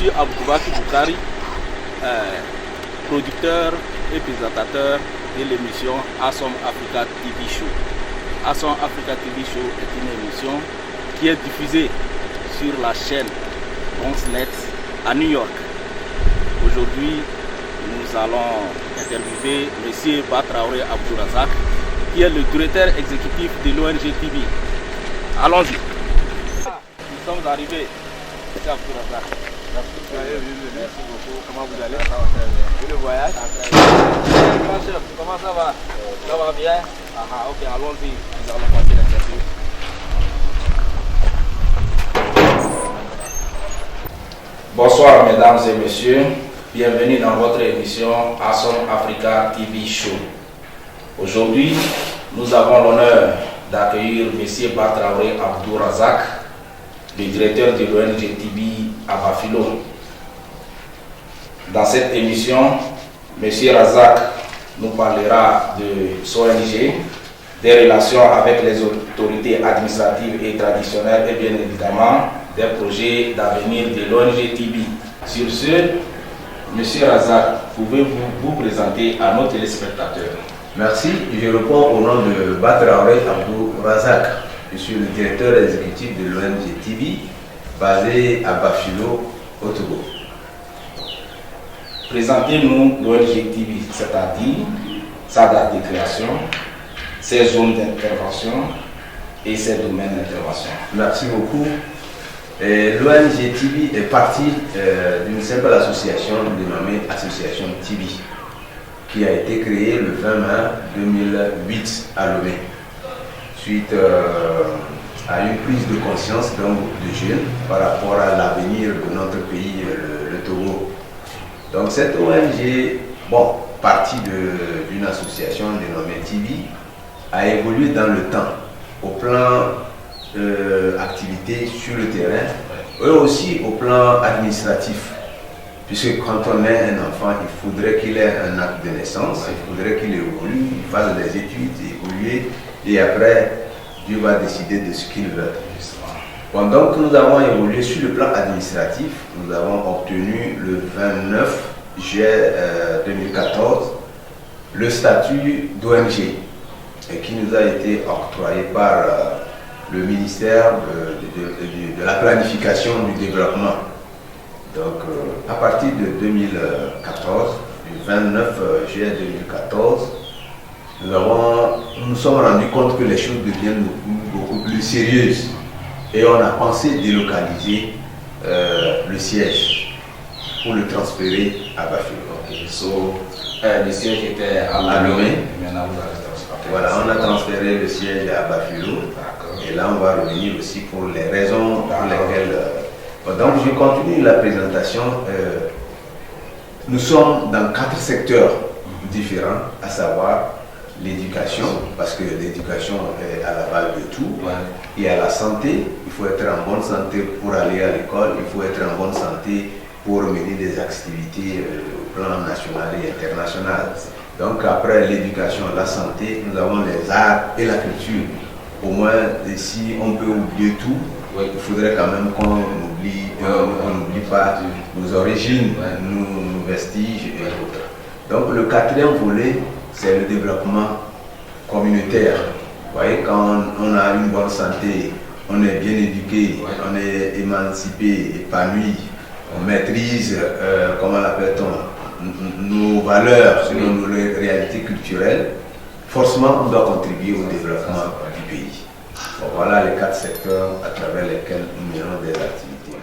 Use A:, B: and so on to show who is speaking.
A: suis Aboubaki Boukari, producteur et présentateur de l'émission Asom Africa TV Show. Asom Africa TV Show est une émission qui est diffusée sur la chaîne Bronxnet à New York. Aujourd'hui, nous allons interviewer M. Batraoré Abdourazak, qui est le directeur exécutif de l'ONG TV. Allons-y. Nous sommes arrivés. M. Abdourazak. Merci beaucoup. Comment vous allez? Et le voyage? Comment ça va? Ça va bien? Ok, allons-y. Nous allons passer l'interview. Bonsoir mesdames et messieurs, bienvenue dans votre émission Asom Africa TV Show. Aujourd'hui, nous avons l'honneur d'accueillir M. Batraoré Abdourazak, le directeur de l'ONG TV à Bafilo. Dans cette émission, M. Razak nous parlera de son ONG, des relations avec les autorités administratives et traditionnelles et bien évidemment des projets d'avenir de l'ONG TV. Sur ce, M. Razak, pouvez-vous vous présenter à nos téléspectateurs?
B: Merci, je réponds au nom de Batraoré Abdourazak. Je suis le directeur exécutif de l'ONG TV, basé à Bafilo, au Togo.
A: Présentez-nous l'ONG TV, c'est-à-dire sa date de création, ses zones d'intervention et ses domaines d'intervention.
B: Merci beaucoup. L'ONG TV est partie d'une simple association dénommée Association TV, qui a été créée le 20 mai 2008 à Lomé, suite à une prise de conscience d'un groupe de jeunes par rapport à l'avenir de notre pays, le Togo. Donc cette ONG, partie d'une association dénommée TV, a évolué dans le temps au plan activité sur le terrain et aussi au plan administratif. Puisque quand on est un enfant, il faudrait qu'il ait un acte de naissance, il faudrait qu'il évolue, il fasse des études, évoluer, et après, Dieu va décider de ce qu'il veut. Donc nous avons évolué sur le plan administratif. Nous avons obtenu le 29 juillet 2014 le statut d'ONG qui nous a été octroyé par le ministère de la planification du développement. Donc à partir de 2014, du 29 juillet 2014, nous nous sommes rendus compte que les choses deviennent beaucoup plus sérieuses et on a pensé délocaliser le siège pour le transférer à Bafilo.
A: Le siège était à Lomé. Maintenant vous avez transféré.
B: Voilà, on a transféré le siège à Bafilo. Et là, on va revenir aussi pour les raisons pour lesquelles. Donc, je continue la présentation. Nous sommes dans 4 secteurs différents, à savoir l'éducation, parce que l'éducation est à la base de tout. Et à la santé, il faut être en bonne santé pour aller à l'école, il faut être en bonne santé pour mener des activités au plan national et international. Donc après l'éducation, la santé, nous avons les arts et la culture. Au moins, si on peut oublier tout, il faudrait quand même qu'on n'oublie pas nos origines, nos vestiges et autres. Donc le 4e volet, c'est le développement communautaire. Vous voyez, quand on a une bonne santé, on est bien éduqué, on est émancipé, épanoui, on maîtrise, comment l'appelle-t-on, nos valeurs, nos réalités culturelles, forcément on doit contribuer au développement du pays. Bon, voilà les 4 secteurs à travers lesquels nous menons des activités.